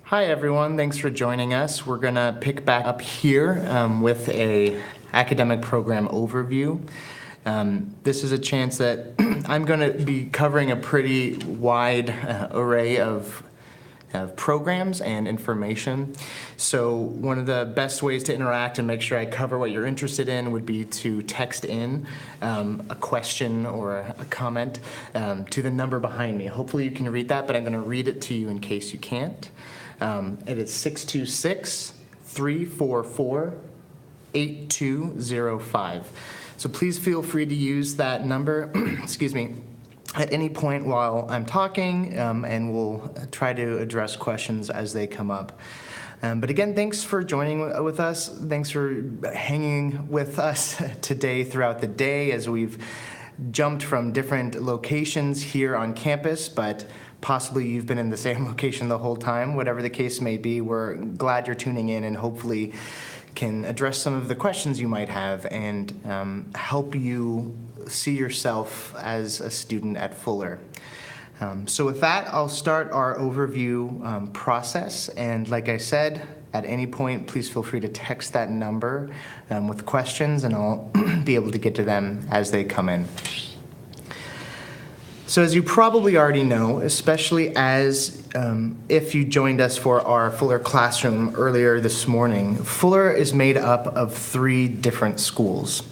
Hi everyone, thanks for joining us. We're gonna pick back up here with a academic program overview. This is a chance that I'm gonna be covering a pretty wide array of programs and information. So one of the best ways to interact and make sure I cover what you're interested in would be to text in a question or a comment to the number behind me. Hopefully you can read that, but I'm gonna read it to you in case you can't. It is 626-344-8205. So please feel free to use that number, excuse me, at any point while I'm talking, and we'll try to address questions as they come up. But again, thanks for joining with us. Thanks for hanging with us today throughout the day as we've jumped from different locations here on campus, but possibly you've been in the same location the whole time. Whatever the case may be, we're glad you're tuning in and hopefully can address some of the questions you might have and help you see yourself as a student at Fuller. So with that, I'll start our overview process. And like I said, at any point, please feel free to text that number with questions, and I'll be able to get to them as they come in. So as you probably already know, especially as if you joined us for our Fuller Classroom earlier this morning, Fuller is made up of 3 different schools.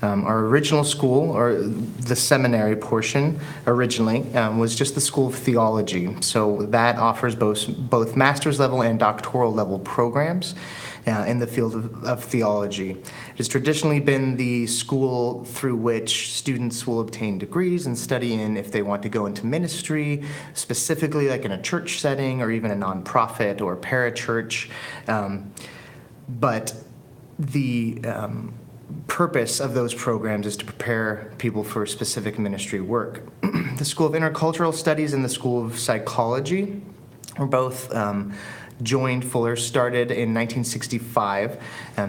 Our original school, or the seminary portion originally, was just the School of Theology. So that offers both master's level and doctoral level programs in the field of theology. It has traditionally been the school through which students will obtain degrees and study in if they want to go into ministry, specifically like in a church setting or even a nonprofit or parachurch. But the purpose of those programs is to prepare people for specific ministry work. The School of Intercultural Studies and the School of Psychology were both joined Fuller, started in 1965,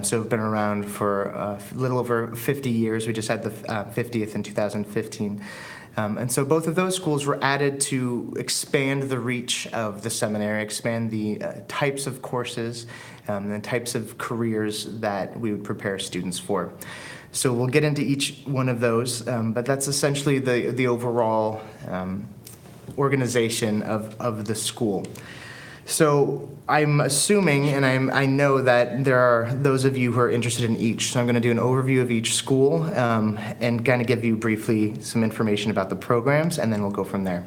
so have been around for a little over 50 years. We just had the 50th in 2015. And so both of those schools were added to expand the reach of the seminary, expand the types of courses and the types of careers that we would prepare students for. So we'll get into each one of those, but that's essentially the overall organization of the school. So I'm assuming, and I know that there are those of you who are interested in each. So I'm going to do an overview of each school and kind of give you briefly some information about the programs, and then we'll go from there.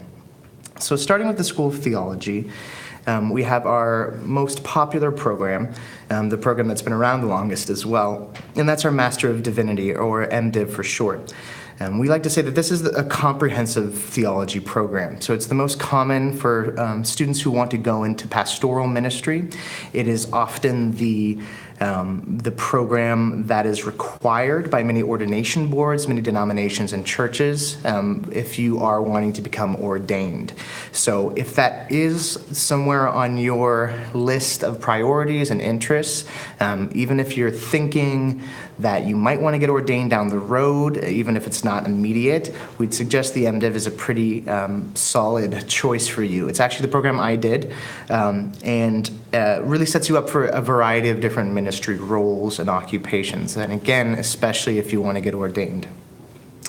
So starting with the School of Theology, we have our most popular program, the program that's been around the longest as well, and that's our Master of Divinity, or MDiv for short. We like to say that this is a comprehensive theology program. So it's the most common for students who want to go into pastoral ministry. It is often the program that is required by many ordination boards, many denominations and churches, if you are wanting to become ordained. So if that is somewhere on your list of priorities and interests, even if you're thinking that you might want to get ordained down the road, even if it's not immediate, we'd suggest the MDiv is a pretty solid choice for you. It's actually the program I did, and really sets you up for a variety of different ministry roles and occupations, and again, especially if you want to get ordained.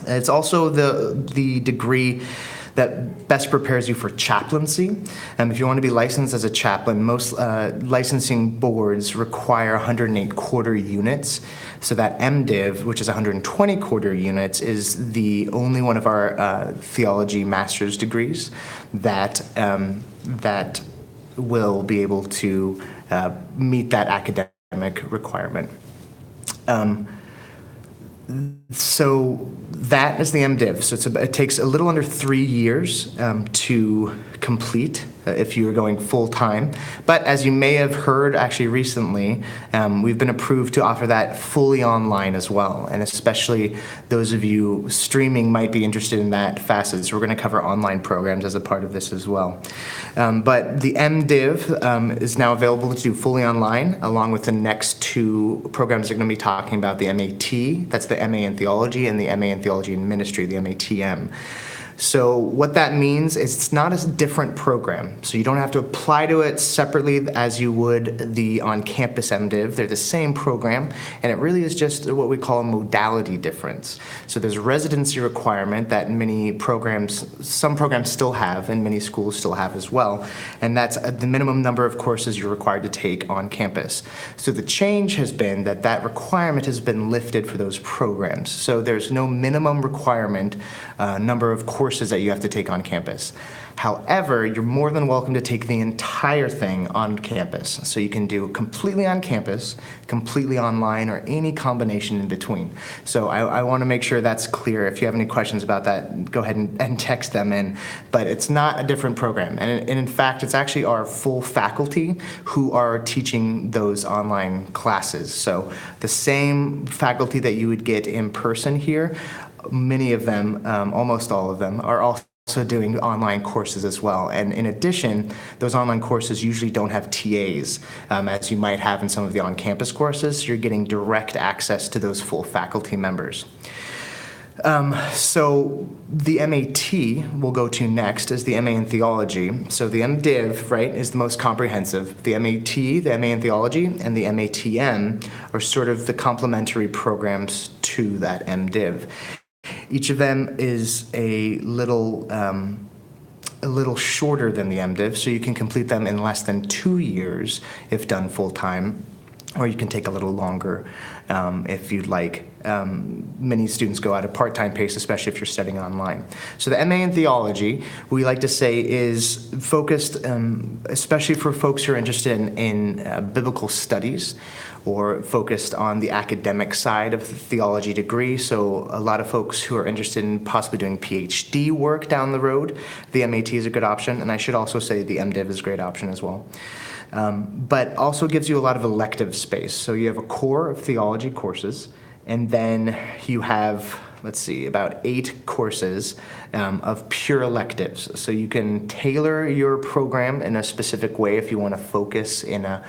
It's also the degree that best prepares you for chaplaincy. If you want to be licensed as a chaplain, most licensing boards require 108 quarter units. So that MDiv, which is 120 quarter units, is the only one of our theology master's degrees that will be able to meet that academic requirement. So that is the MDiv. So it takes a little under 3 years to complete if you're going full-time. But as you may have heard actually recently, we've been approved to offer that fully online as well. And especially those of you streaming might be interested in that facet. So we're going to cover online programs as a part of this as well. But the MDiv is now available to do fully online, along with the next 2 programs we're going to be talking about, the MAT, that's the MA in Theology, and the MA in Theology and Ministry, the MATM. So what that means is it's not a different program. So you don't have to apply to it separately as you would the on-campus MDiv. They're the same program, and it really is just what we call a modality difference. So there's a residency requirement that some programs still have, and many schools still have as well, and that's the minimum number of courses you're required to take on campus. So the change has been that requirement has been lifted for those programs. So there's no minimum requirement number of courses that you have to take on campus. However, you're more than welcome to take the entire thing on campus. So you can do completely on campus, completely online, or any combination in between. So I want to make sure that's clear. If you have any questions about that, go ahead and text them in. But it's not a different program. And in fact, it's actually our full faculty who are teaching those online classes. So the same faculty that you would get in person here, many of them, almost all of them, are also doing online courses as well. And in addition, those online courses usually don't have TAs, as you might have in some of the on-campus courses. You're getting direct access to those full faculty members. So the MAT we'll go to next is the MA in Theology. So the MDiv, right, is the most comprehensive. The MAT, the MA in Theology, and the MATM are sort of the complementary programs to that MDiv. Each of them is a little shorter than the MDiv, so you can complete them in less than 2 years if done full-time, or you can take a little longer if you'd like. Many students go at a part-time pace, especially if you're studying online. So the MA in Theology, we like to say, is focused, especially for folks who are interested in biblical studies, or focused on the academic side of the theology degree. So a lot of folks who are interested in possibly doing PhD work down the road, the MAT is a good option. And I should also say the MDiv is a great option as well. But also gives you a lot of elective space. So you have a core of theology courses, and then you have, let's see, about 8 courses of pure electives. So you can tailor your program in a specific way if you want to focus in a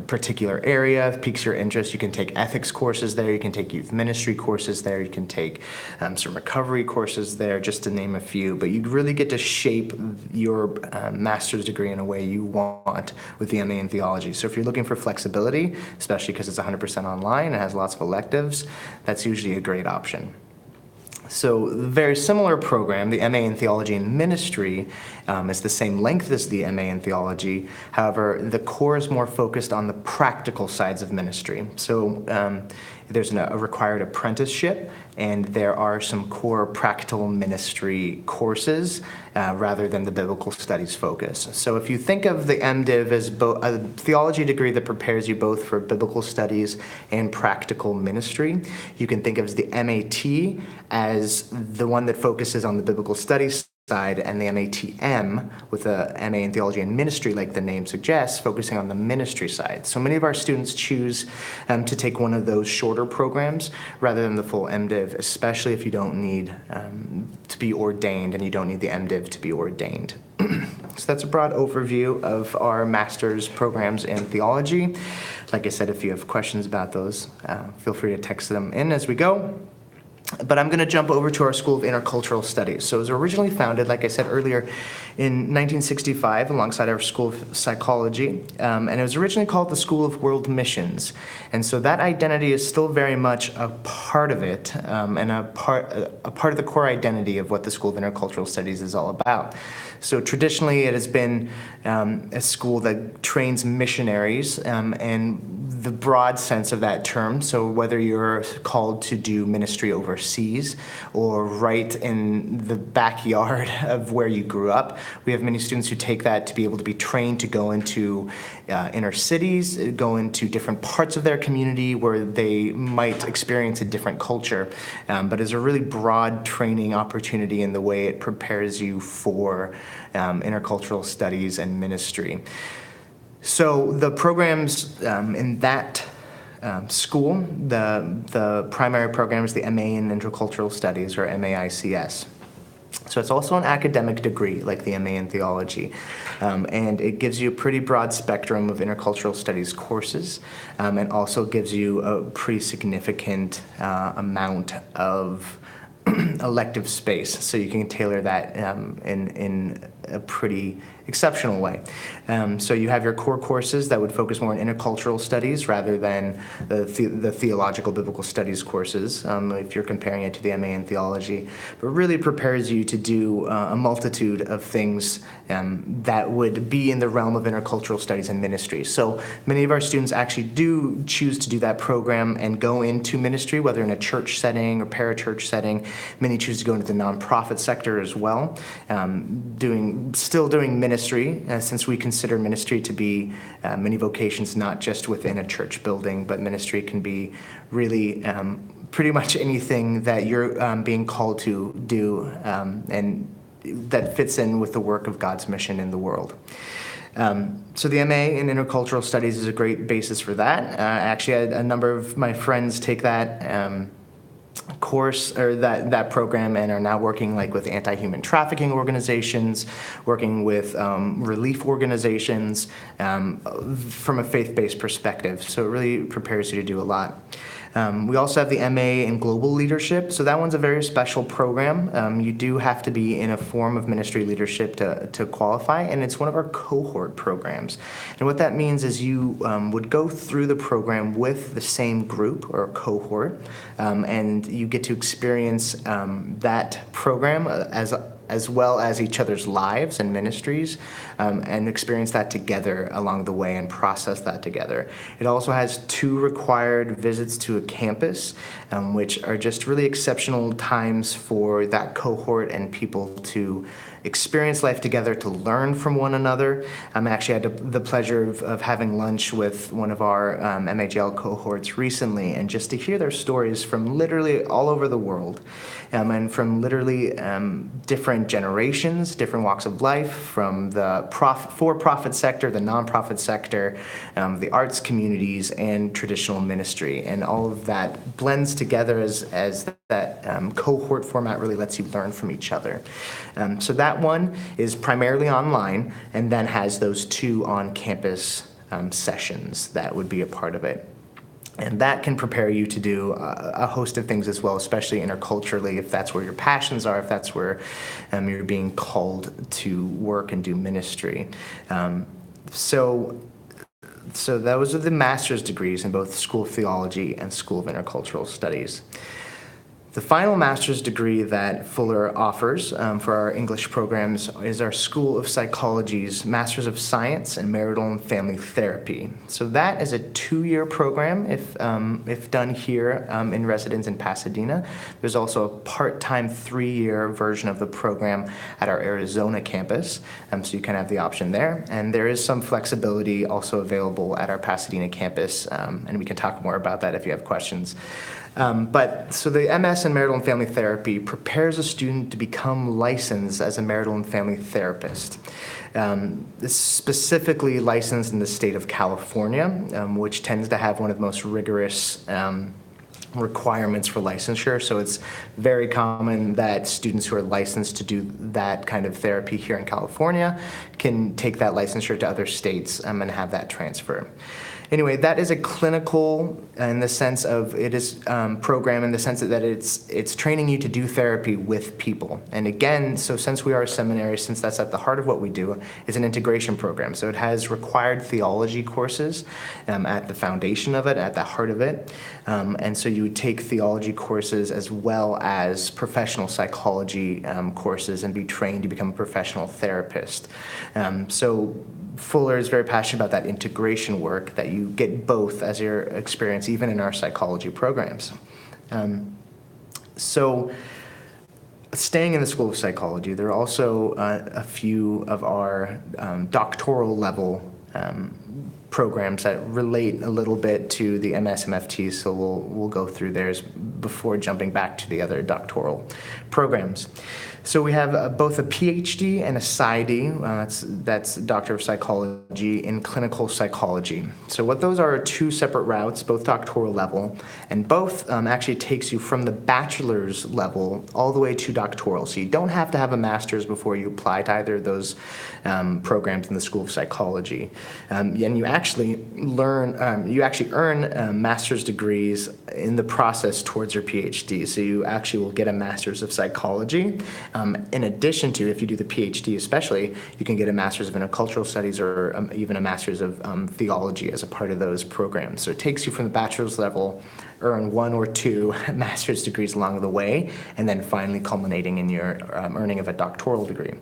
particular area. If it piques your interest, you can take ethics courses there, you can take youth ministry courses there, you can take some recovery courses there, just to name a few. But you really get to shape your master's degree in a way you want with the MA in Theology. So if you're looking for flexibility, especially because it's 100% online and has lots of electives, that's usually a great option. So the very similar program, the MA in Theology and Ministry, is the same length as the MA in Theology. However, the core is more focused on the practical sides of ministry. So there's a required apprenticeship, and there are some core practical ministry courses rather than the biblical studies focus. So if you think of the MDiv as a theology degree that prepares you both for biblical studies and practical ministry, you can think of the MAT as the one that focuses on the biblical studies side, and the MATM with the MA in Theology and Ministry, like the name suggests, focusing on the ministry side. So many of our students choose to take one of those shorter programs rather than the full MDiv, especially if you don't need to be ordained and you don't need the MDiv to be ordained. So that's a broad overview of our master's programs in theology. Like I said, if you have questions about those, feel free to text them in as we go. But I'm going to jump over to our School of Intercultural Studies. So it was originally founded, like I said earlier, in 1965 alongside our School of Psychology, and it was originally called the School of World Missions. And so that identity is still very much a part of it, and a part of the core identity of what the School of Intercultural Studies is all about. So traditionally it has been a school that trains missionaries, and the broad sense of that term. So whether you're called to do ministry overseas or right in the backyard of where you grew up, we have many students who take that to be able to be trained to go into inner cities, go into different parts of their community where they might experience a different culture, but is a really broad training opportunity in the way it prepares you for intercultural studies and ministry. So the programs in that school, the primary program is the MA in Intercultural Studies, or MAICS. So it's also an academic degree, like the MA in Theology, and it gives you a pretty broad spectrum of intercultural studies courses, and also gives you a pretty significant amount of elective space, so you can tailor that in a pretty exceptional way. So you have your core courses that would focus more on intercultural studies rather than the theological biblical studies courses, if you're comparing it to the MA in theology, but really prepares you to do a multitude of things that would be in the realm of intercultural studies and ministry. So many of our students actually do choose to do that program and go into ministry, whether in a church setting or parachurch setting. Many choose to go into the nonprofit sector as well, still doing ministry, since we consider ministry to be many vocations, not just within a church building, but ministry can be really pretty much anything that you're being called to do, and that fits in with the work of God's mission in the world. So the MA in Intercultural Studies is a great basis for that. I actually had a number of my friends take that course or that program and are now working like with anti-human trafficking organizations, working with relief organizations from a faith-based perspective. So it really prepares you to do a lot. We also have the MA in Global Leadership. So that one's a very special program. You do have to be in a form of ministry leadership to qualify, and it's one of our cohort programs. And what that means is you would go through the program with the same group or cohort, and you get to experience that program as well as each other's lives and ministries, and experience that together along the way and process that together. It also has 2 required visits to a campus, which are just really exceptional times for that cohort and people to experience life together, to learn from one another. I actually had the pleasure of having lunch with one of our MAGL cohorts recently, and just to hear their stories from literally all over the world, and from literally different generations, different walks of life, from the for-profit sector, the nonprofit sector, the arts communities, and traditional ministry. And all of that blends together as that cohort format really lets you learn from each other. So that one is primarily online and then has those 2 on-campus sessions that would be a part of it. And that can prepare you to do a host of things as well, especially interculturally, if that's where your passions are, if that's where you're being called to work and do ministry. So those are the master's degrees in both School of Theology and School of Intercultural Studies. The final master's degree that Fuller offers for our English programs is our School of Psychology's Masters of Science in Marital and Family Therapy. So that is a 2-year program if done here in residence in Pasadena. There's also a part-time 3-year version of the program at our Arizona campus, so you can have the option there. And there is some flexibility also available at our Pasadena campus, and we can talk more about that if you have questions. So the MS in Marital and Family Therapy prepares a student to become licensed as a marital and family therapist. It's specifically licensed in the state of California, which tends to have one of the most rigorous requirements for licensure. So it's very common that students who are licensed to do that kind of therapy here in California can take that licensure to other states and have that transfer. Anyway, that is a clinical in the sense of it is program in the sense that it's training you to do therapy with people. And again, so since we are a seminary, since that's at the heart of what we do, it's an integration program. So it has required theology courses at the foundation of it, at the heart of it. And so you would take theology courses as well as professional psychology courses and be trained to become a professional therapist. So Fuller is very passionate about that integration work, that you get both as your experience, even in our psychology programs. So staying in the School of Psychology, there are also a few of our doctoral level programs that relate a little bit to the MS-MFT, so we'll go through theirs before jumping back to the other doctoral programs. So we have both a PhD and a PsyD, that's Doctor of Psychology, in clinical psychology. So what those are two separate routes, both doctoral level, and both actually takes you from the bachelor's level all the way to doctoral. So you don't have to have a master's before you apply to either of those programs in the School of Psychology. And you actually earn master's degrees in the process towards your PhD. So you actually will get a master's of psychology. In addition to, if you do the PhD especially, you can get a master's of intercultural studies or even a master's of theology as a part of those programs. So it takes you from the bachelor's level, earn one or two master's degrees along the way, and then finally culminating in your earning of a doctoral degree.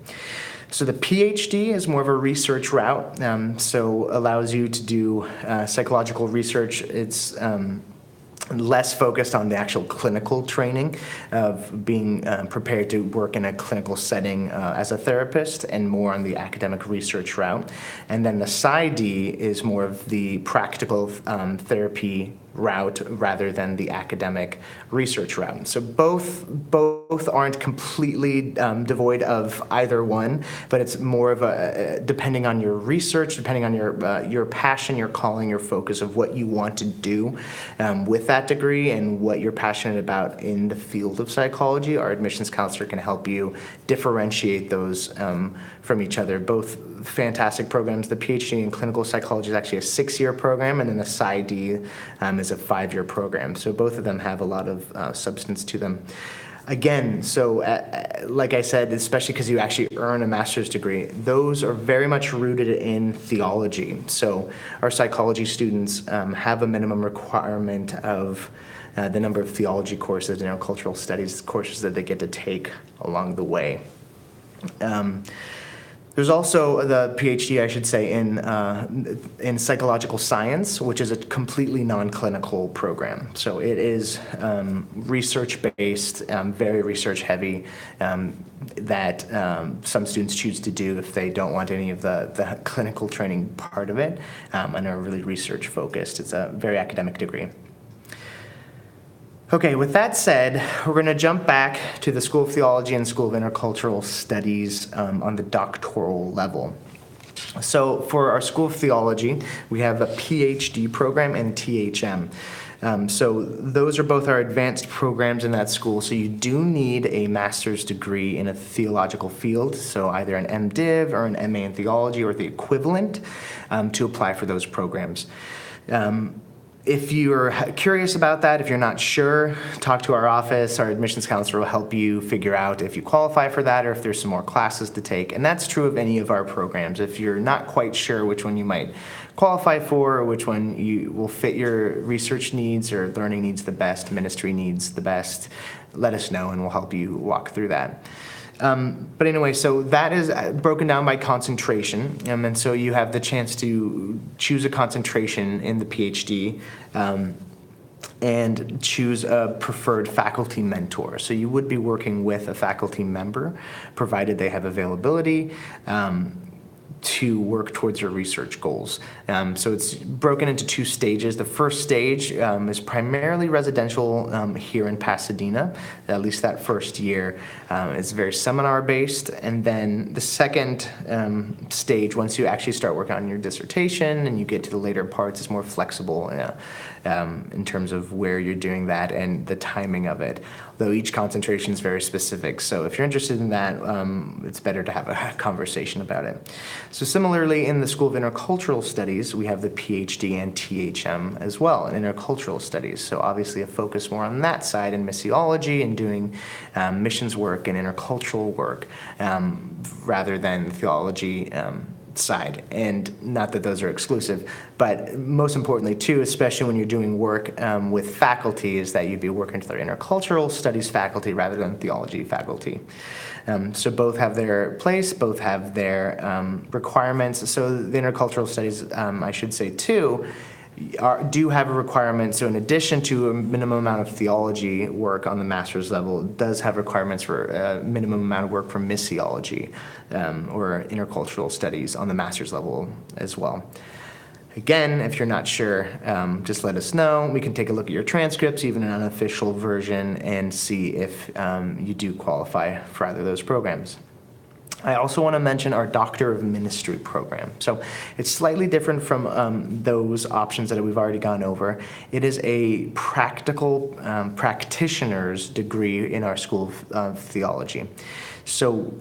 So the PhD is more of a research route, so allows you to do psychological research. It's less focused on the actual clinical training of being prepared to work in a clinical setting as a therapist, and more on the academic research route. And then the PsyD is more of the practical therapy route rather than the academic research route. So both aren't completely devoid of either one, but it's more of a depending on your research, depending on your passion, your calling, your focus of what you want to do with that degree and what you're passionate about in the field of psychology. Our admissions counselor can help you differentiate those from each other. Both fantastic programs. The PhD in clinical psychology is actually a 6-year program, and then the PsyD is a 5-year program. So both of them have a lot of substance to them. Again, so like I said, especially because you actually earn a master's degree, those are very much rooted in theology. So our psychology students have a minimum requirement of the number of theology courses and cultural studies courses that they get to take along the way. There's also the PhD, I should say, in psychological science, which is a completely non-clinical program. So it is research-based, very research-heavy, that some students choose to do if they don't want any of the clinical training part of it, and are really research-focused. It's a very academic degree. Okay, with that said, we're going to jump back to the School of Theology and School of Intercultural Studies on the doctoral level. So for our School of Theology, we have a PhD program and THM. So those are both our advanced programs in that school. So you do need a master's degree in a theological field, so either an MDiv or an MA in theology or the equivalent to apply for those programs. If you're curious about that, if you're not sure, talk to our office. Our admissions counselor will help you figure out if you qualify for that or if there's some more classes to take. And that's true of any of our programs. If you're not quite sure which one you might qualify for or which one you will fit your research needs or learning needs the best, ministry needs the best, let us know and we'll help you walk through that. But anyway, so that is broken down by concentration, and so you have the chance to choose a concentration in the PhD and choose a preferred faculty mentor. So you would be working with a faculty member, provided they have availability to work towards your research goals. So it's broken into 2 stages. The first stage is primarily residential here in Pasadena, at least that first year. It's very seminar-based. And then the second stage, once you actually start working on your dissertation and you get to the later parts, is more flexible in terms of where you're doing that and the timing of it, though each concentration is very specific. So if you're interested in that, it's better to have a conversation about it. So similarly, in the School of Intercultural Studies, we have the PhD and THM as well in Intercultural Studies. So obviously a focus more on that side in missiology and doing missions work and intercultural work rather than theology side. And not that those are exclusive, but most importantly too, especially when you're doing work with faculty, is that you'd be working with their intercultural studies faculty rather than theology faculty. So both have their place, both have their requirements. So the intercultural studies, I should say too, do have a requirement. So in addition to a minimum amount of theology work on the master's level, it does have requirements for a minimum amount of work for missiology or intercultural studies on the master's level as well. Again, if you're not sure, just let us know. We can take a look at your transcripts, even an unofficial version, and see if you do qualify for either of those programs. I also want to mention our Doctor of Ministry program. So it's slightly different from those options that we've already gone over. It is a practical practitioner's degree in our School of Theology. So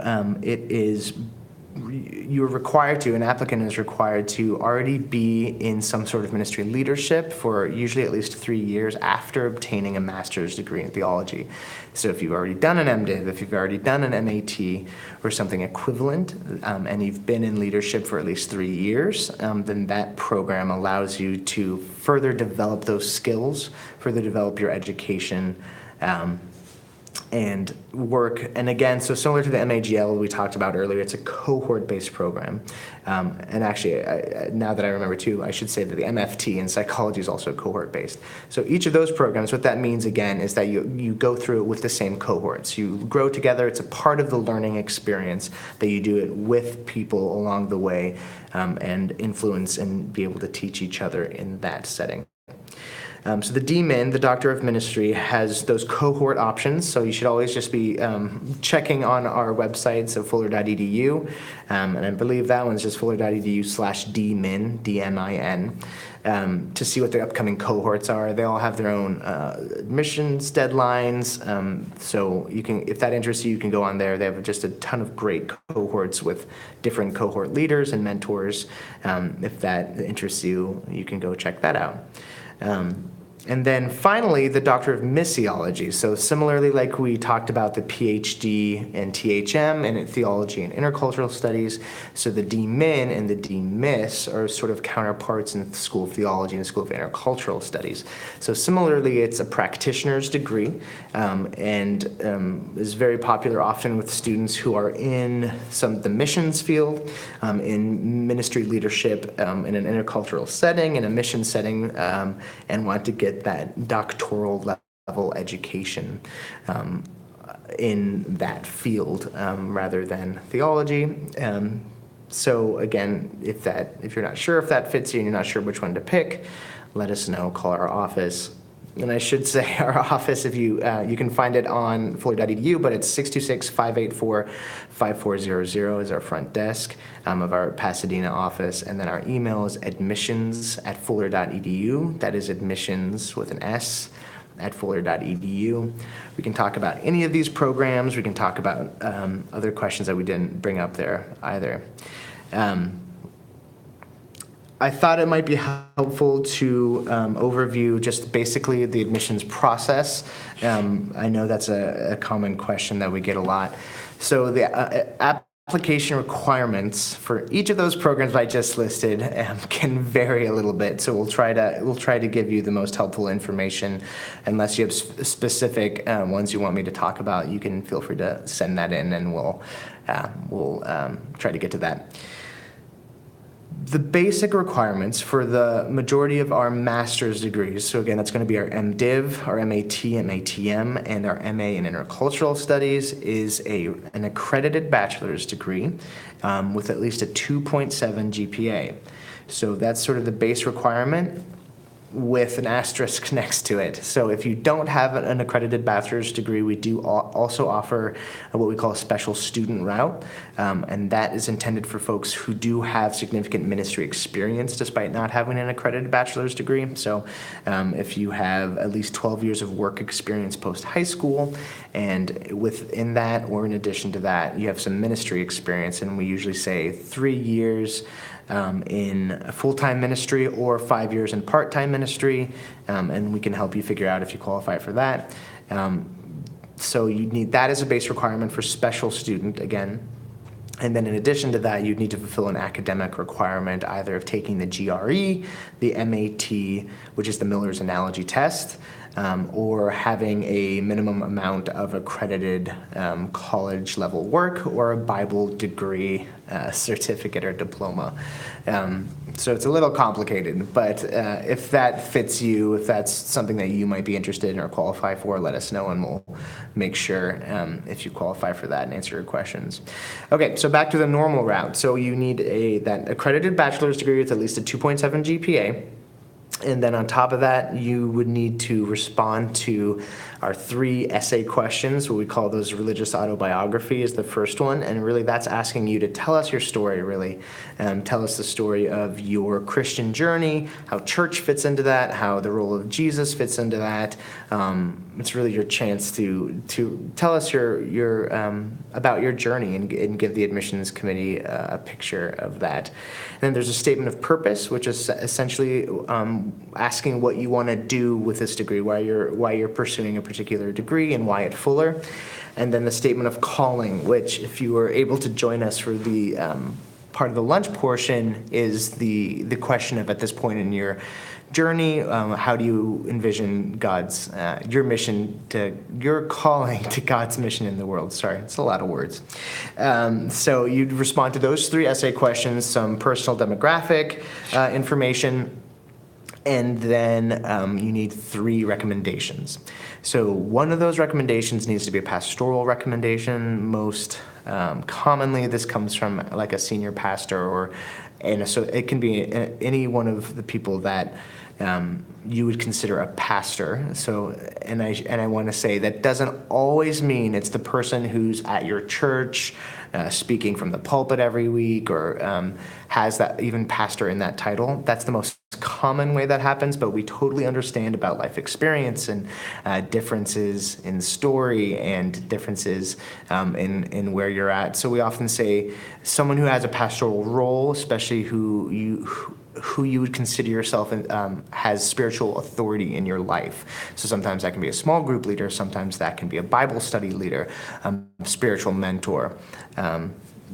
you're required to, an applicant is required to already be in some sort of ministry leadership for usually at least 3 years after obtaining a master's degree in theology. So if you've already done an MDiv, if you've already done an MAT or something equivalent, and you've been in leadership for at least 3 years, then that program allows you to further develop those skills, further develop your education, and work. And again, so similar to the MAGL we talked about earlier, it's a cohort-based program. And actually, now that I remember too, I should say that the MFT in psychology is also cohort-based. So each of those programs, what that means again is that you go through it with the same cohorts. You grow together. It's a part of the learning experience that you do it with people along the way, and influence and be able to teach each other in that setting. So the DMin, the Doctor of Ministry, has those cohort options, so you should always just be checking on our website, so fuller.edu, and I believe that one's just fuller.edu/DMin, D-M-I-N, to see what the upcoming cohorts are. They all have their own admissions deadlines, so you can, if that interests you, you can go on there. They have just a ton of great cohorts with different cohort leaders and mentors. If that interests you, you can go check that out. And then finally, the Doctor of Missiology. So similarly, like we talked about the PhD and THM and in Theology and Intercultural Studies, so the DMin and the DMiss are sort of counterparts in the School of Theology and the School of Intercultural Studies. So similarly, it's a practitioner's degree, and is very popular often with students who are in the missions field, in ministry leadership, in an intercultural setting, in a mission setting, and want to get that doctoral level education in that field, rather than theology. So again, if you're not sure if that fits you and you're not sure which one to pick, let us know. Call our office. And I should say our office, if you can find it on fuller.edu, but it's 626-584-5400 is our front desk of our Pasadena office. And then our email is admissions@fuller.edu. That is admissions with an S at fuller.edu. We can talk about any of these programs. We can talk about other questions that we didn't bring up there either. I thought it might be helpful to overview just basically the admissions process. I know that's a common question that we get a lot. So the application requirements for each of those programs I just listed can vary a little bit. So we'll try to give you the most helpful information. Unless you have specific ones you want me to talk about, you can feel free to send that in, and we'll try to get to that. The basic requirements for the majority of our master's degrees, so again, that's going to be our MDiv, our MAT, MATM, and our MA in Intercultural Studies, is an accredited bachelor's degree with at least a 2.7 GPA. So that's sort of the base requirement, with an asterisk next to it. So if you don't have an accredited bachelor's degree, we do also offer what we call a special student route, and that is intended for folks who do have significant ministry experience despite not having an accredited bachelor's degree. So if you have at least 12 years of work experience post-high school, and within that or in addition to that, you have some ministry experience, and we usually say 3 years in full-time ministry or 5 years in part-time ministry, and we can help you figure out if you qualify for that. So you need that as a base requirement for special student, again. And then in addition to that, you'd need to fulfill an academic requirement, either of taking the GRE, the MAT, which is the Miller's Analogy Test, or having a minimum amount of accredited college-level work or a Bible degree, certificate or diploma. So it's a little complicated, but if that fits you, if that's something that you might be interested in or qualify for, let us know and we'll make sure if you qualify for that and answer your questions. Okay, so back to the normal route. So you need that accredited bachelor's degree with at least a 2.7 GPA. And then on top of that, you would need to respond to our 3 essay questions, what we call those religious autobiography is the first one. And really that's asking you to tell us your story, really. Tell us the story of your Christian journey, how church fits into that, how the role of Jesus fits into that. It's really your chance to tell us your about your journey and give the admissions committee a picture of that. And then there's a statement of purpose, which is essentially asking what you want to do with this degree, why you're pursuing a particular degree and why at Fuller. And then the statement of calling, which if you were able to join us for the part of the lunch portion is the question of at this point in your journey, how do you envision God's, your calling to God's mission in the world? Sorry, it's a lot of words. So you'd respond to those 3 essay questions, some personal demographic information, and then you need 3 recommendations. So one of those recommendations needs to be a pastoral recommendation. Most commonly, this comes from like a senior pastor so it can be any one of the people that you would consider a pastor. So, and I want to say that doesn't always mean it's the person who's at your church speaking from the pulpit every week or has that even pastor in that title. That's the most common way that happens, but we totally understand about life experience and differences in story and differences in where you're at. So we often say someone who has a pastoral role, especially who you would consider yourself has spiritual authority in your life. So sometimes that can be a small group leader, sometimes that can be a Bible study leader, spiritual mentor.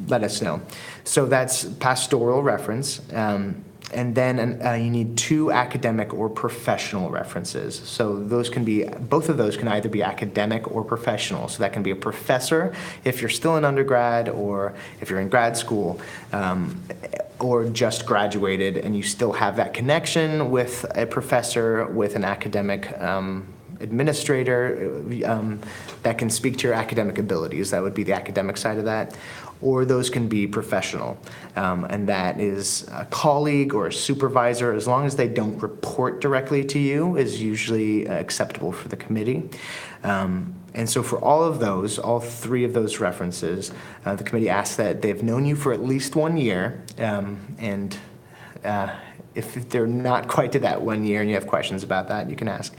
Let us know. So that's pastoral reference. And then you need 2 academic or professional references. So both of those can either be academic or professional. So that can be a professor if you're still in undergrad or if you're in grad school, or just graduated and you still have that connection with a professor, with an academic administrator that can speak to your academic abilities. That would be the academic side of that. Or those can be professional, and that is a colleague or a supervisor, as long as they don't report directly to you, is usually acceptable for the committee. And so for all 3 of those references, the committee asks that they've known you for at least 1 year, and if they're not quite to that 1 year and you have questions about that, you can ask.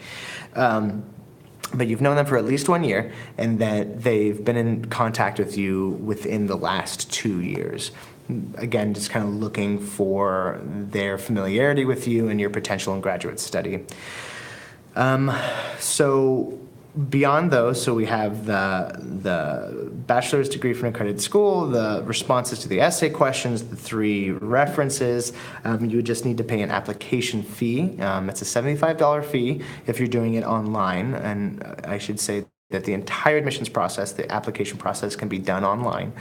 But you've known them for at least 1 year, and that they've been in contact with you within the last 2 years. Again, just kind of looking for their familiarity with you and your potential in graduate study. So beyond those, so we have the bachelor's degree from an accredited school, the responses to the essay questions, the 3 references. You would just need to pay an application fee. It's a $75 fee if you're doing it online. And I should say that the entire admissions process, the application process, can be done online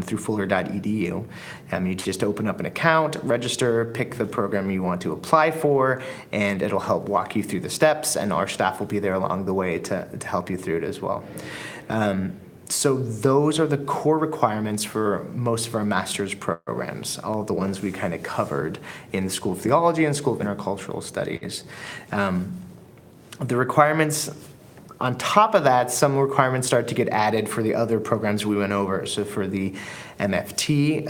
through fuller.edu. You just open up an account, register, pick the program you want to apply for, and it'll help walk you through the steps, and our staff will be there along the way to help you through it as well. So those are the core requirements for most of our master's programs, all of the ones we kind of covered in the School of Theology and School of Intercultural Studies. The requirements, on top of that, some requirements start to get added for the other programs we went over. So for the MFT,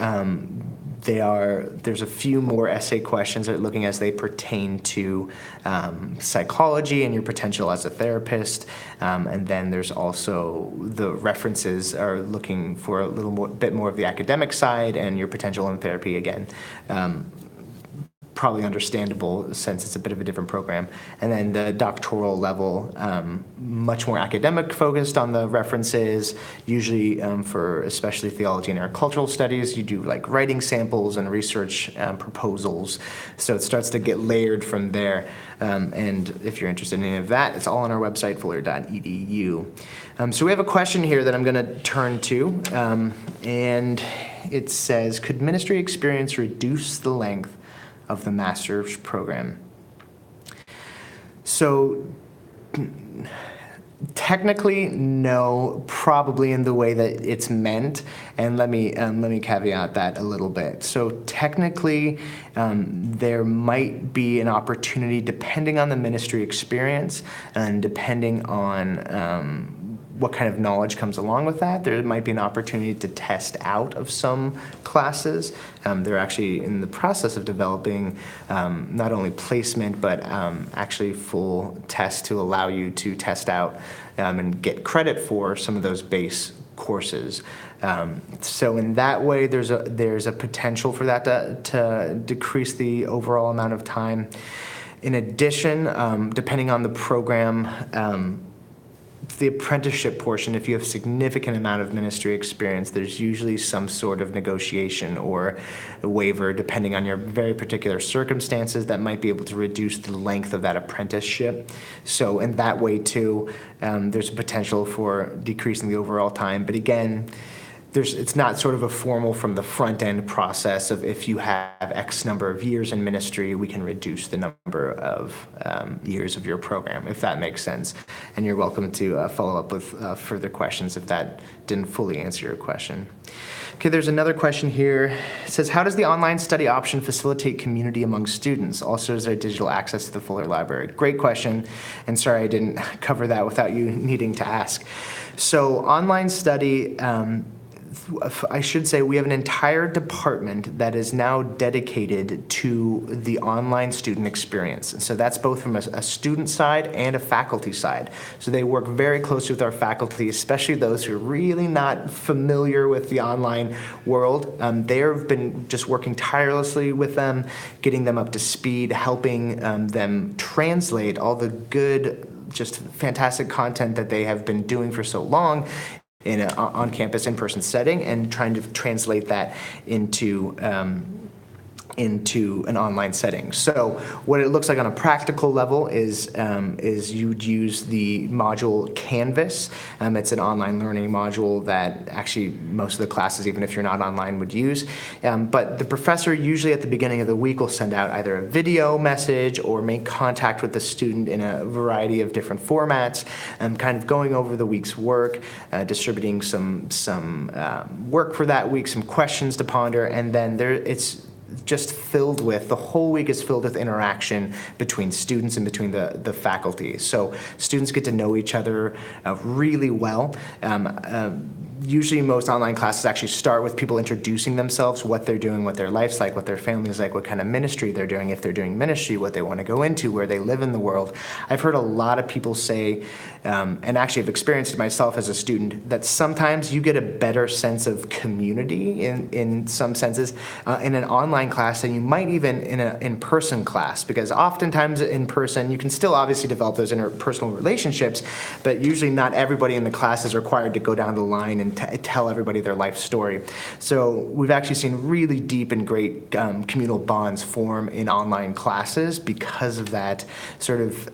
there's a few more essay questions that are looking as they pertain to psychology and your potential as a therapist. And then there's also the references are looking for a bit more of the academic side and your potential in therapy again. Probably understandable since it's a bit of a different program. And then the doctoral level, much more academic focused on the references, usually for especially theology and intercultural studies, you do like writing samples and research proposals. So it starts to get layered from there. And if you're interested in any of that, it's all on our website, fuller.edu. So we have a question here that I'm gonna turn to. And it says, could ministry experience reduce the length of the master's program. So technically, no, probably in the way that it's meant, and let me caveat that a little bit. So technically, there might be an opportunity, depending on the ministry experience and depending on what kind of knowledge comes along with that. There might be an opportunity to test out of some classes. They're actually in the process of developing not only placement, but actually full tests to allow you to test out and get credit for some of those base courses. So in that way, there's a potential for that to decrease the overall amount of time. In addition, depending on the program, the apprenticeship portion, if you have significant amount of ministry experience, there's usually some sort of negotiation or a waiver, depending on your very particular circumstances, that might be able to reduce the length of that apprenticeship. So in that way too, there's a potential for decreasing the overall time. But again, it's not sort of a formal from the front end process of if you have X number of years in ministry, we can reduce the number of years of your program, if that makes sense. And you're welcome to follow up with further questions if that didn't fully answer your question. Okay, there's another question here. It says, how does the online study option facilitate community among students? Also, is there digital access to the Fuller Library? Great question, and sorry I didn't cover that without you needing to ask. So online study, I should say we have an entire department that is now dedicated to the online student experience. And so that's both from a student side and a faculty side. So they work very closely with our faculty, especially those who are really not familiar with the online world. They've been just working tirelessly with them, getting them up to speed, helping them translate all the good, just fantastic content that they have been doing for so long in an on-campus, in-person setting, and trying to translate that into an online setting. So what it looks like on a practical level is you'd use the module Canvas. It's an online learning module that actually most of the classes, even if you're not online, would use. But the professor usually at the beginning of the week will send out either a video message or make contact with the student in a variety of different formats, kind of going over the week's work, distributing some work for that week, some questions to ponder, and then it's just filled with, the whole week is filled with interaction between students and between the faculty. So students get to know each other really well. Usually most online classes actually start with people introducing themselves, what they're doing, what their life's like, what their family's like, what kind of ministry they're doing, if they're doing ministry, what they want to go into, where they live in the world. I've heard a lot of people say, and actually have experienced it myself as a student, that sometimes you get a better sense of community in some senses in an online class than you might even in an in-person class, because oftentimes in person you can still obviously develop those interpersonal relationships, but usually not everybody in the class is required to go down the line and tell everybody their life story. So we've actually seen really deep and great communal bonds form in online classes because of that sort of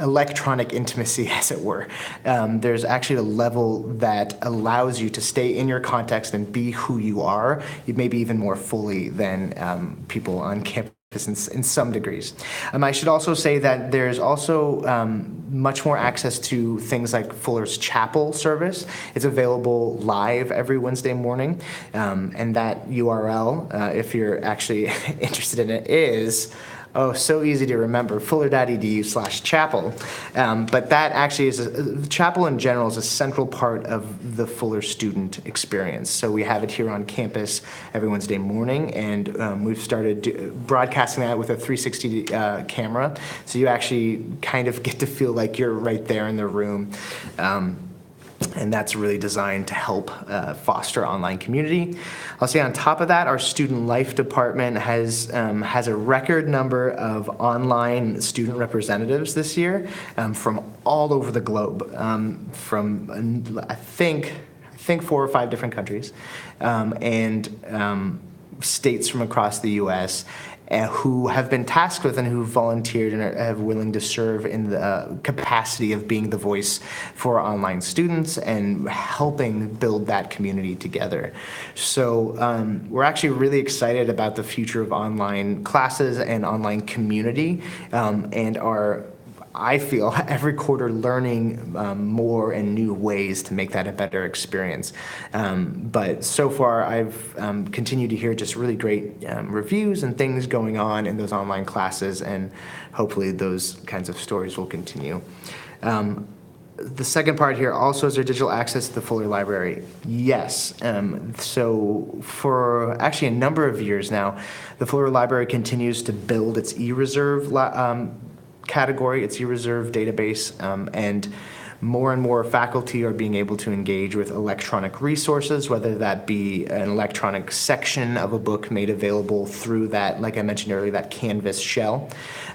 electronic intimacy, as it were. There's actually a level that allows you to stay in your context and be who you are, maybe even more fully than people on campus in some degrees. I should also say that there's also much more access to things like Fuller's Chapel service. It's available live every Wednesday morning, and that URL, if you're actually interested in it, is so easy to remember, fuller.edu/chapel. But that actually is, chapel in general is a central part of the Fuller student experience. So we have it here on campus every Wednesday morning, and we've started broadcasting that with a 360 camera. So you actually kind of get to feel like you're right there in the room. And that's really designed to help foster online community. I'll say on top of that, our student life department has a record number of online student representatives this year from all over the globe, from I think 4 or 5 different countries, and states from across the U.S. who have been tasked with and who volunteered and are willing to serve in the capacity of being the voice for online students and helping build that community together. So we're actually really excited about the future of online classes and online community, and are, I feel, every quarter learning more and new ways to make that a better experience. But so far, I've continued to hear just really great reviews and things going on in those online classes, and hopefully those kinds of stories will continue. The second part here, also, is there digital access to the Fuller Library? Yes. So for actually a number of years now, the Fuller Library continues to build its eReserve category, its eReserve database, and more and more faculty are being able to engage with electronic resources, whether that be an electronic section of a book made available through that, like I mentioned earlier, that Canvas shell.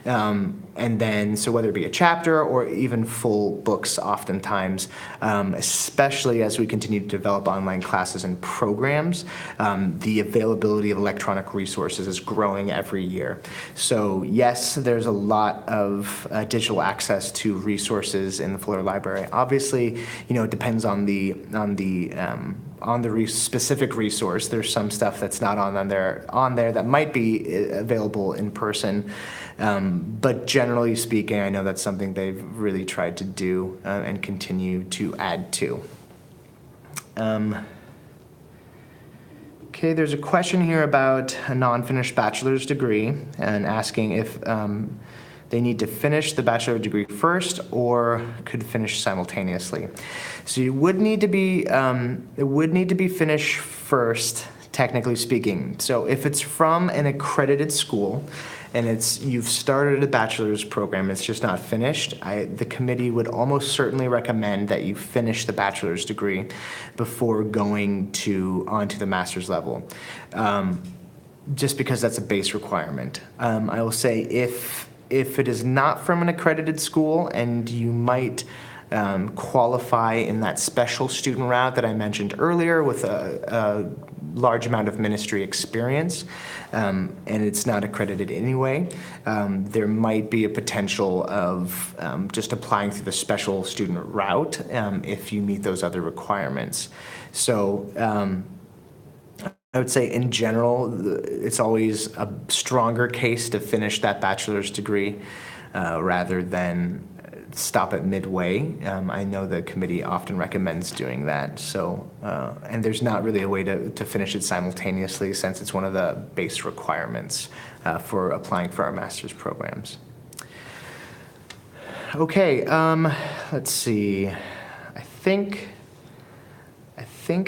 And then, so whether it be a chapter or even full books oftentimes, especially as we continue to develop online classes and programs, the availability of electronic resources is growing every year. So yes, there's a lot of digital access to resources in the Fuller Library. Obviously, it depends on the specific resource. There's some stuff that's not on there that might be available in person, but generally speaking, I know that's something they've really tried to do and continue to add to. Okay, there's a question here about a non-finished bachelor's degree and asking if they need to finish the bachelor's degree first or could finish simultaneously. So it would need to be finished first, technically speaking. So if it's from an accredited school and you've started a bachelor's program, it's just not finished, the committee would almost certainly recommend that you finish the bachelor's degree before going onto the master's level, just because that's a base requirement. I will say if it is not from an accredited school and you might qualify in that special student route that I mentioned earlier with a large amount of ministry experience, and it's not accredited anyway, there might be a potential of just applying through the special student route if you meet those other requirements. So I would say in general, it's always a stronger case to finish that bachelor's degree rather than stop at midway. I know the committee often recommends doing that. So, and there's not really a way to finish it simultaneously since it's one of the base requirements for applying for our master's programs. Okay, let's see. I think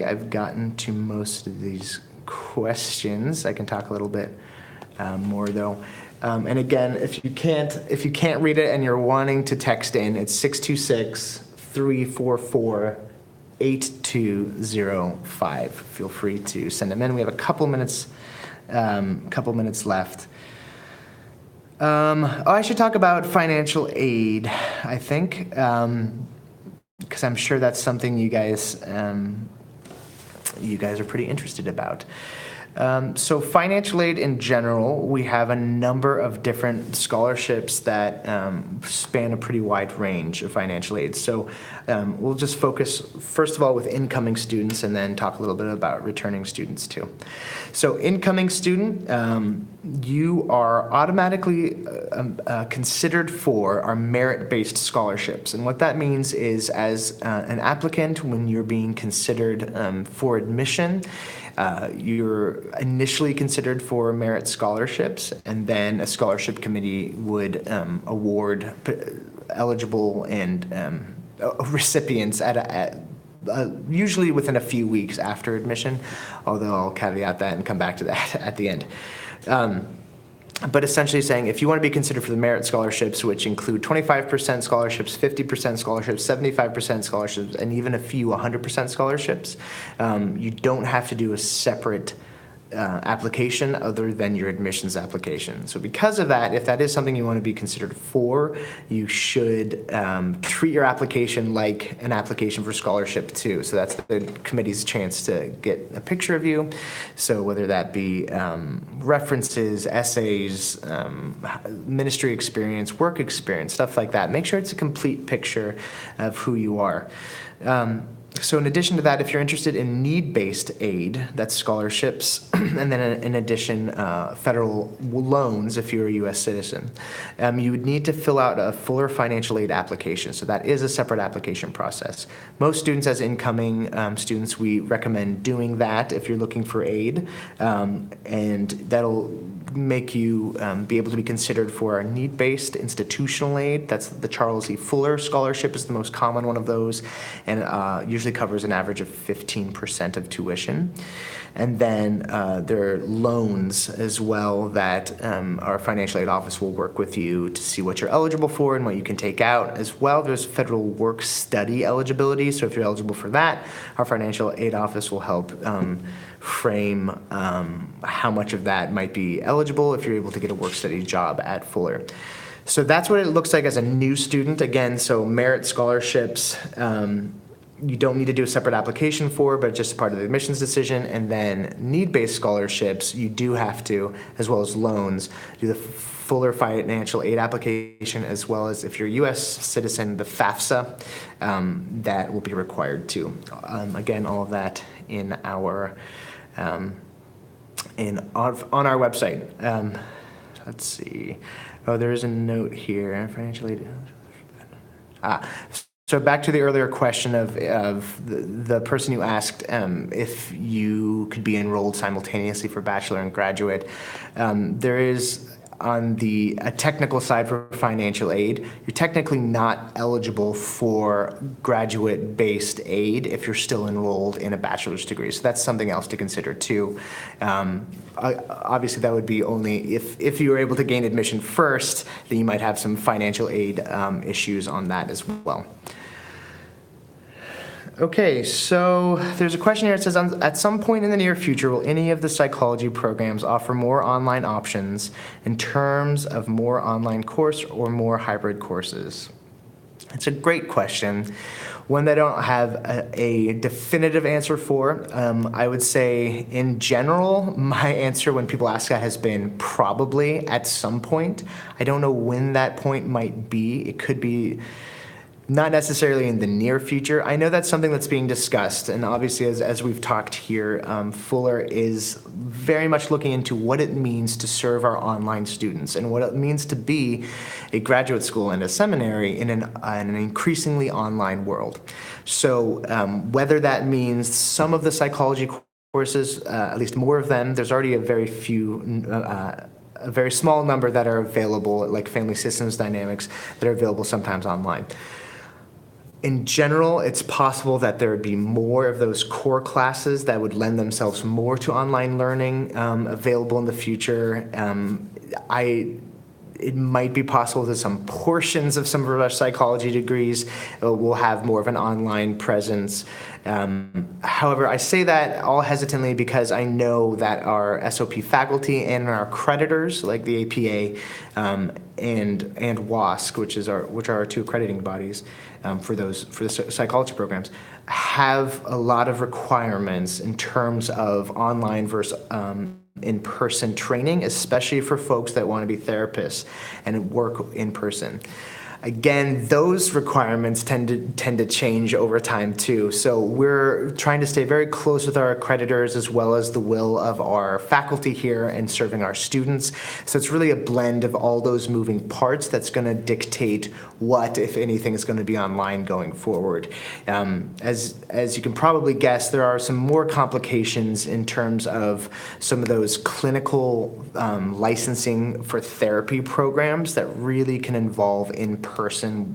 I've gotten to most of these questions. I can talk a little bit more though. And again, if you can't read it and you're wanting to text in, it's 626-344-8205. Feel free to send them in. We have a couple minutes left. I should talk about financial aid, I think, because I'm sure that's something you guys are pretty interested about. So financial aid in general, we have a number of different scholarships that span a pretty wide range of financial aid. So we'll just focus, first of all, with incoming students and then talk a little bit about returning students too. So incoming student, you are automatically considered for our merit-based scholarships. And what that means is as an applicant, when you're being considered for admission, you're initially considered for merit scholarships, and then a scholarship committee would award eligible and recipients at usually within a few weeks after admission, although I'll caveat that and come back to that at the end. But essentially saying if you want to be considered for the merit scholarships, which include 25% scholarships, 50% scholarships, 75% scholarships, and even a few 100% scholarships, you don't have to do a separate application other than your admissions application. So because of that, if that is something you want to be considered for, you should treat your application like an application for scholarship too. So that's the committee's chance to get a picture of you. So whether that be references, essays, ministry experience, work experience, stuff like that. Make sure it's a complete picture of who you are. So in addition to that, if you're interested in need-based aid, that's scholarships, and then in addition, federal loans if you're a U.S. citizen, you would need to fill out a fuller financial aid application. So that is a separate application process. Most students, as incoming students, we recommend doing that if you're looking for aid, and that'll make you be able to be considered for a need-based institutional aid. That's the Charles E. Fuller Scholarship is the most common one of those, and usually covers an average of 15% of tuition. And then there are loans as well that our financial aid office will work with you to see what you're eligible for and what you can take out. As well, there's federal work study eligibility. So if you're eligible for that, our financial aid office will help frame how much of that might be eligible if you're able to get a work study job at Fuller. So that's what it looks like as a new student. Again, so merit scholarships, you don't need to do a separate application for, but just part of the admissions decision. And then need-based scholarships, you do have to, as well as loans, do the fuller financial aid application, as well as if you're a U.S. citizen, the FAFSA, that will be required too. Again, all of that in our on our website. Let's see. Oh, there is a note here. Financial aid. So back to the earlier question of the person who asked if you could be enrolled simultaneously for bachelor and graduate. There is, on the technical side for financial aid, you're technically not eligible for graduate-based aid if you're still enrolled in a bachelor's degree. So that's something else to consider too. Obviously, that would be only if you were able to gain admission first, then you might have some financial aid issues on that as well. Okay, so there's a question here. It says, at some point in the near future, will any of the psychology programs offer more online options in terms of more online course or more hybrid courses? It's a great question, one that I don't have a definitive answer for. I would say, in general, my answer when people ask that has been probably at some point. I don't know when that point might be. It could be not necessarily in the near future. I know that's something that's being discussed, and obviously as we've talked here, Fuller is very much looking into what it means to serve our online students and what it means to be a graduate school and a seminary in an increasingly online world. So whether that means some of the psychology courses, at least more of them, there's already a very small number that are available, like family systems dynamics, that are available sometimes online. In general, it's possible that there would be more of those core classes that would lend themselves more to online learning available in the future. It might be possible that some portions of some of our psychology degrees will have more of an online presence. However, I say that all hesitantly because I know that our SOP faculty and our accreditors, like the APA and WASC, which are our two accrediting bodies for the psychology programs, have a lot of requirements in terms of online versus in-person training, especially for folks that want to be therapists and work in person. Again, those requirements tend to change over time too. So we're trying to stay very close with our accreditors as well as the will of our faculty here and serving our students. So it's really a blend of all those moving parts that's going to dictate what, if anything, is going to be online going forward. As you can probably guess, there are some more complications in terms of some of those clinical licensing for therapy programs that really can involve in-person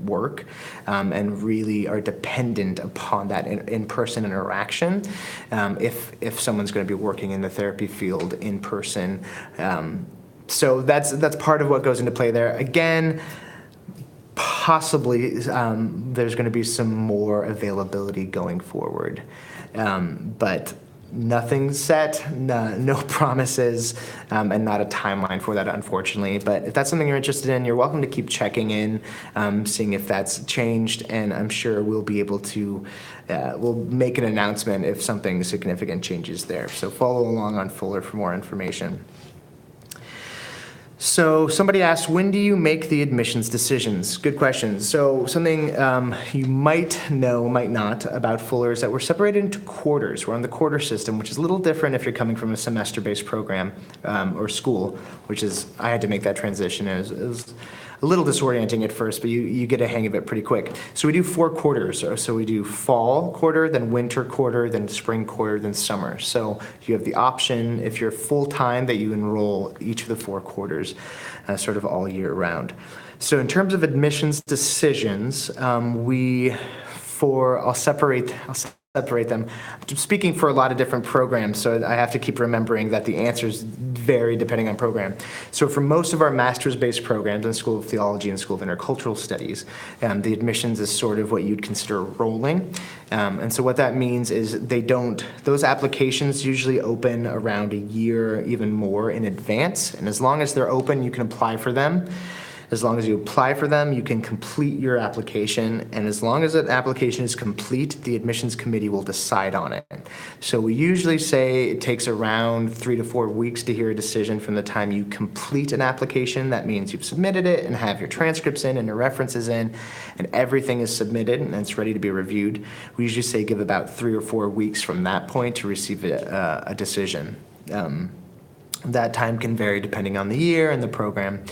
work and really are dependent upon that in-person interaction if someone's going to be working in the therapy field in person. So that's part of what goes into play there. Again, possibly there's going to be some more availability going forward. But Nothing's set, no promises, and not a timeline for that, unfortunately. But if that's something you're interested in, you're welcome to keep checking in, seeing if that's changed, and I'm sure we'll be able to, we'll make an announcement if something significant changes there. So follow along on Fuller for more information. So somebody asked, when do you make the admissions decisions? Good question. So something you might know, might not, about Fuller is that we're separated into quarters. We're on the quarter system, which is a little different if you're coming from a semester-based program or school, which is, I had to make that transition. It was a little disorienting at first, but you get a hang of it pretty quick. So we do 4 quarters. So we do fall quarter, then winter quarter, then spring quarter, then summer. So you have the option, if you're full-time, that you enroll each of the 4 quarters sort of all year round. So in terms of admissions decisions, I'll separate them. I'm speaking for a lot of different programs, so I have to keep remembering that the answers vary depending on program. So for most of our master's-based programs in School of Theology and School of Intercultural Studies, the admissions is sort of what you'd consider rolling. And so what that means is those applications usually open around a year, even more in advance. And as long as they're open, you can apply for them. As long as you apply for them, you can complete your application, and as long as an application is complete, the admissions committee will decide on it. So we usually say it takes around 3 to 4 weeks to hear a decision from the time you complete an application. That means you've submitted it and have your transcripts in and your references in, and everything is submitted and it's ready to be reviewed. We usually say give about 3 or 4 weeks from that point to receive a decision. That time can vary depending on the year and the program.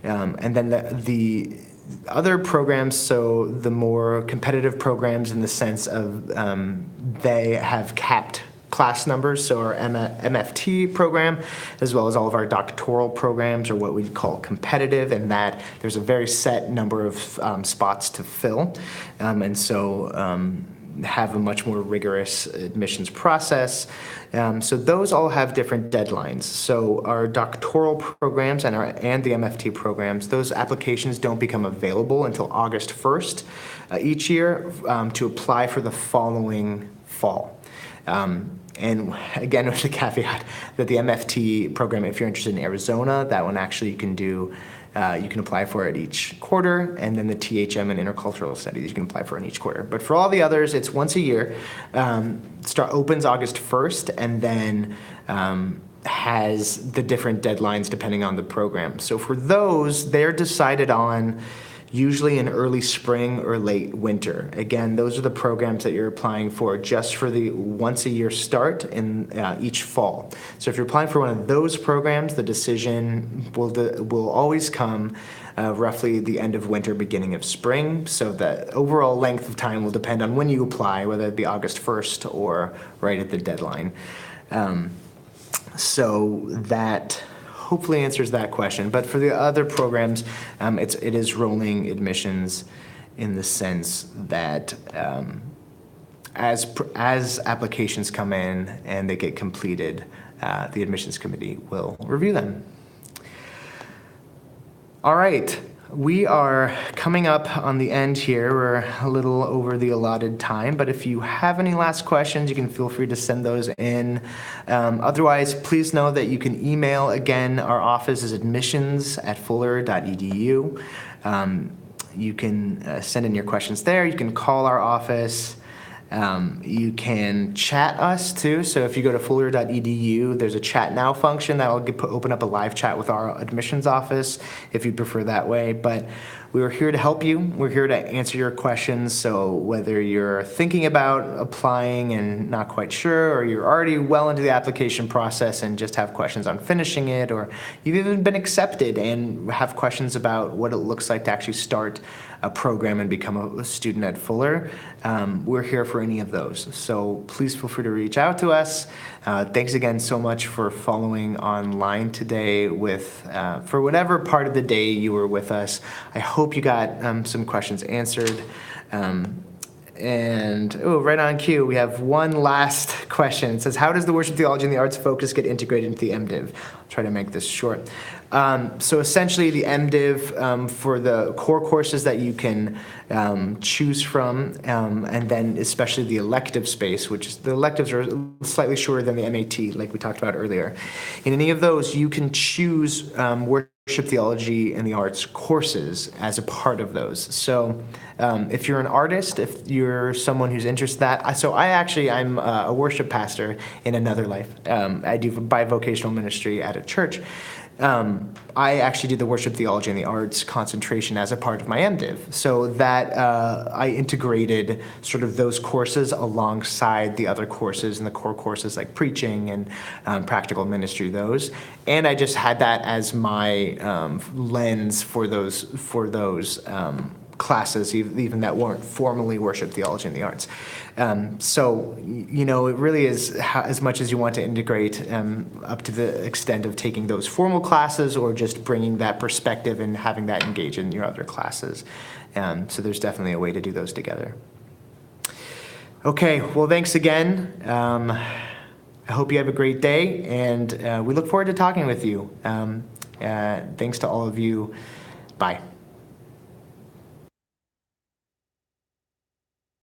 And then the other programs, so the more competitive programs in the sense of they have capped class numbers, so our MFT program, as well as all of our doctoral programs, are what we call competitive, and that there's a very set number of spots to fill. And so have a much more rigorous admissions process. So those all have different deadlines. So our doctoral programs and the MFT programs, those applications don't become available until August 1st each year to apply for the following fall. And again, with the caveat that the MFT program, if you're interested in Arizona, that one actually you can apply for it each quarter, and then the THM and Intercultural Studies you can apply for in each quarter. But for all the others, it's once a year. Opens August 1st, and then has the different deadlines depending on the program. So for those, they're decided on usually in early spring or late winter. Again, those are the programs that you're applying for just for the once a year start in each fall. So if you're applying for one of those programs, the decision will always come roughly the end of winter, beginning of spring. So the overall length of time will depend on when you apply, whether it be August 1st or right at the deadline. So that hopefully answers that question. But for the other programs, it is rolling admissions in the sense that as applications come in and they get completed, the admissions committee will review them. All right. We are coming up on the end here. We're a little over the allotted time, but if you have any last questions, you can feel free to send those in. Otherwise, please know that you can email. Again, our office is admissions@fuller.edu. You can send in your questions there. You can call our office. You can chat us too. So if you go to fuller.edu, there's a chat now function that will open up a live chat with our admissions office if you prefer that way. But we are here to help you. We're here to answer your questions. So whether you're thinking about applying and not quite sure, or you're already well into the application process and just have questions on finishing it, or you've even been accepted and have questions about what it looks like to actually start a program and become a student at Fuller, we're here for any of those. So please feel free to reach out to us. Thanks again so much for following online today for whatever part of the day you were with us. I hope you got some questions answered. And, right on cue, we have one last question. It says, how does the worship theology and the arts focus get integrated into the MDiv? I'll try to make this short. So essentially, the MDiv, for the core courses that you can choose from, and then especially the elective space, which is, the electives are slightly shorter than the MAT, like we talked about earlier. In any of those, you can choose worship theology and the arts courses as a part of those. So if you're an artist, if you're someone who's interested in that, I'm a worship pastor in another life. I do bivocational ministry at a church. I actually do the worship theology and the arts concentration as a part of my MDiv, so that I integrated sort of those courses alongside the other courses and the core courses like preaching and practical ministry, those. And I just had that as my lens for those classes, even that weren't formally worship theology and the arts. So, it really is as much as you want to integrate, up to the extent of taking those formal classes or just bringing that perspective and having that engage in your other classes. So there's definitely a way to do those together. Okay, well, thanks again. I hope you have a great day, and we look forward to talking with you. Thanks to all of you. Bye.